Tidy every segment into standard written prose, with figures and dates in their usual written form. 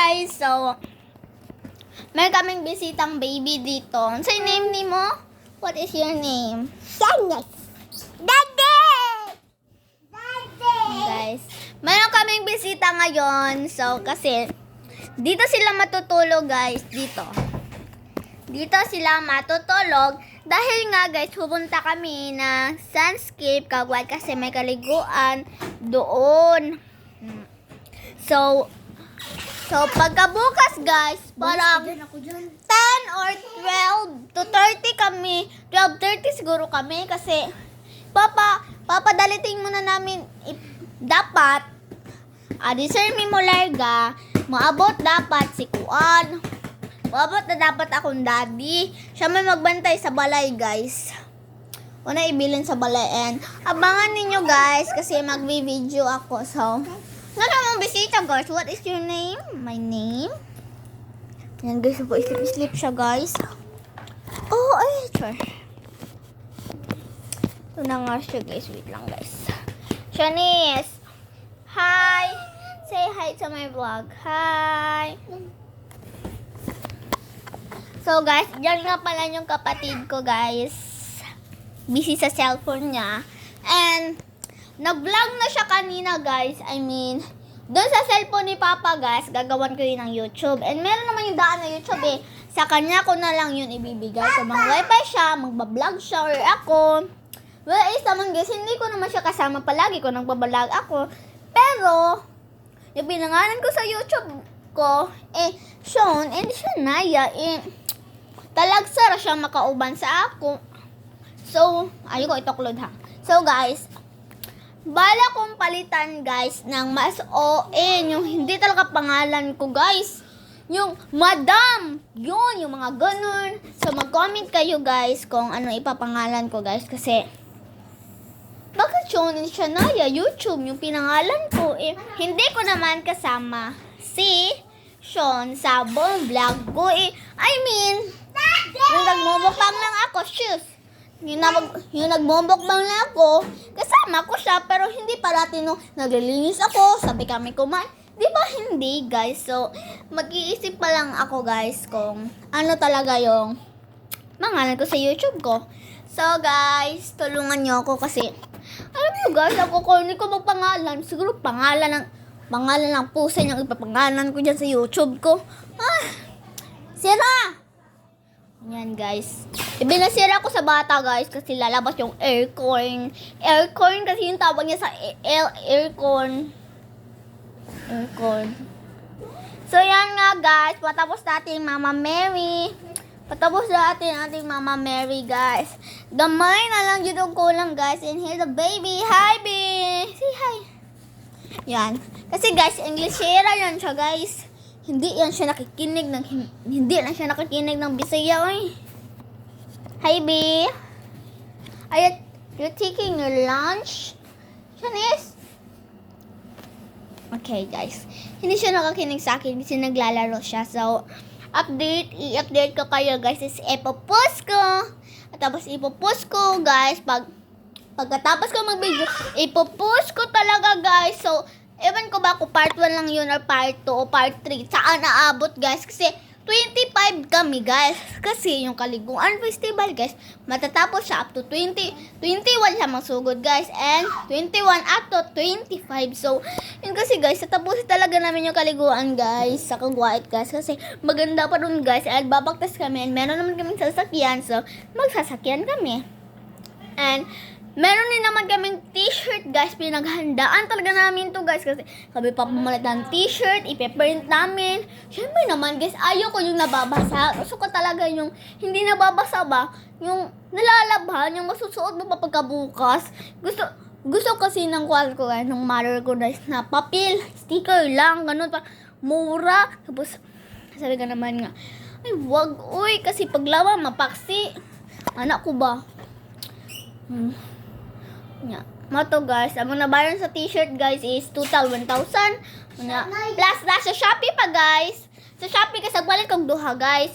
guys, so may kaming bisitang baby dito. Ano sa name ni mo? What is your name? Dennis. Daddy! Daddy! Guys, mayroon kaming bisita ngayon. So, kasi dito sila matutulog, guys. Dito sila matutulog. Dahil nga, guys, pupunta kami na Sunscape, Kagwad, kasi may kaliguan doon. So pagkabukas, guys, parang 10 or 12 to 30 kami. 12:30 siguro kami kasi papadaliting muna namin dapat disarmi mo larga, maabot dapat si Kuan. Maabot na dapat akong daddy. Siya may magbantay sa balay, guys. Una ibilin sa balay and abangan ninyo, guys, kasi magvi-video ako. So, mong bisita, guys. What is your name? My name? Yan, guys. Sleep siya, guys. Oh, ay, sure. Ito na nga siya, guys. Wait lang, guys. Shanice. Hi. Say hi to my vlog. Hi. So, guys, yan nga pala yung kapatid ko, guys. Busy sa cellphone niya. And, nag-vlog na siya kanina, guys. I mean, doon sa cellphone ni Papa, guys, gagawan ko yun ng YouTube. And meron naman yung daan na YouTube eh. Sa kanya ko na lang yun ibibigay. Kung mag-wifi siya, magbablog siya, or ako. Well, naman, guys, hindi ko naman siya kasama palagi kung nagbablog ako. Pero, yung pinangalan ko sa YouTube ko, Sean and Shania, talagsara siya makauban sa ako. So, ayoko itoklod ha. So, guys, bala kong palitan, guys, ng mas ON. Yung hindi talaga pangalan ko, guys. Yung Madam. Yun, yung mga ganun. So, mag-comment kayo, guys, kung ano ipapangalan ko, guys. Kasi, bakit Sean and Shania? YouTube, yung pinangalan ko. Hindi ko naman kasama si Sean sa buong vlog ko. I mean, yung nagmumukbang lang ako, shoes. Yung nagmumukbang lang ako, kasama ko siya, pero hindi parati nung naglilinis ako, sabi kami kumain. Di ba hindi, guys? So, mag-iisip pa lang ako, guys, kung ano talaga yung pangalan ko sa YouTube ko. So, guys, tulungan niyo ako kasi, alam niyo, guys, ako kung hindi ko magpangalan, siguro pangalan ng pusa yung ipapangalan ko dyan sa YouTube ko. Sira! Yan, guys. Ibinasira ko sa bata, guys, kasi lalabas yung aircon. Aircon kasi yung tawag niya sa aircon. Aircon. So, yan nga, guys. Patapos natin Mama Mary. Ating Mama Mary, guys. Gamay na lang yun ang kulang, guys. And here's the baby. Hi, baby. Say hi. Yan. Kasi, guys, Englishera yan siya, guys. Hindi lang siya nakikinig ng Bisaya, oy. Hi, B. Are you taking your lunch? Shanice? Okay, guys. Hindi siya nakakinig sa akin kasi naglalaro siya. So, i-update ko kayo, guys. Is ipopost ko. At tapos ipopost ko, guys. Pagkatapos ko mag-video, ipopost ko talaga, guys. So, ewan ko ba kung part 1 lang yun or part 2 o part 3. Saan naabot, guys? Kasi 25 kami, guys. Kasi yung Kaliguan Festival, guys, matatapos siya up to 21 siya masugod, guys. And 21 up to 25. So, yun kasi, guys, tatapusin talaga namin yung Kaliguan, guys, sa Kagwait, guys. Kasi maganda pa dun, guys. At babaktas kami. And meron naman kaming sasakyan. So, magsasakyan kami. And meron din naman kaming t-shirt, guys. Pinaghandaan talaga namin to, guys. Kasi kami papamalit ng t-shirt, ipe-print namin. Siyempre naman, guys, ayaw ko yung nababasa. Gusto ko talaga yung hindi nababasa ba? Yung nalalabhan, yung masusuot mo pa pagkabukas. Gusto kasi ng kwal ko, guys, ng mother ko, guys, na papel, sticker lang, ganun pa. Mura. Tapos, sabi ka naman nga, ay, wag, uy, kasi paglawa, mapaksi. Anak ko ba? Yeah. Moto, guys, ang nabayaran sa t-shirt, guys, is total 1,000. Plus, nasa Shopee pa, guys. Sa Shopee, kasi nagbalit kong duha, guys.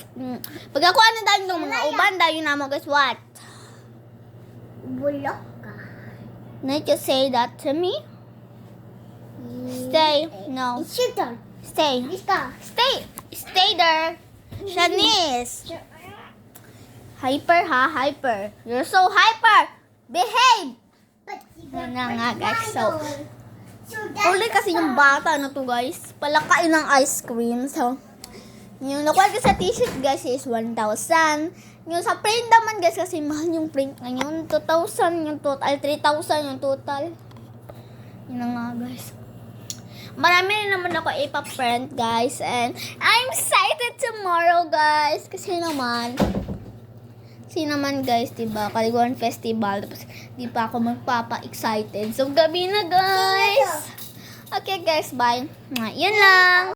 Pagkakuha na dahil ng mga uban, dahil na mo, guys, what? Bulok ka. Need you say that to me? Stay. No. It's your turn. Stay. Iska. Stay there. Shanice. Hyper ha, hyper. You're so hyper. Behave. Yan na nga, guys. So, uli kasi yung bata na to, guys. Palakain ng ice cream. So, yung nakuha ko sa t-shirt, guys, is 1,000. Yung sa print naman, guys, kasi mahal yung print ngayon. 2,000 yung total. 3,000 yung total. Yun na nga, guys. Marami rin naman ako ipa-print, guys. And I'm excited tomorrow, guys. Kasi naman, guys, diba? Kaliguan Festival. Tapos, di pa ako magpapa-excited. So, gabi na, guys. Okay, guys. Bye. Yun lang.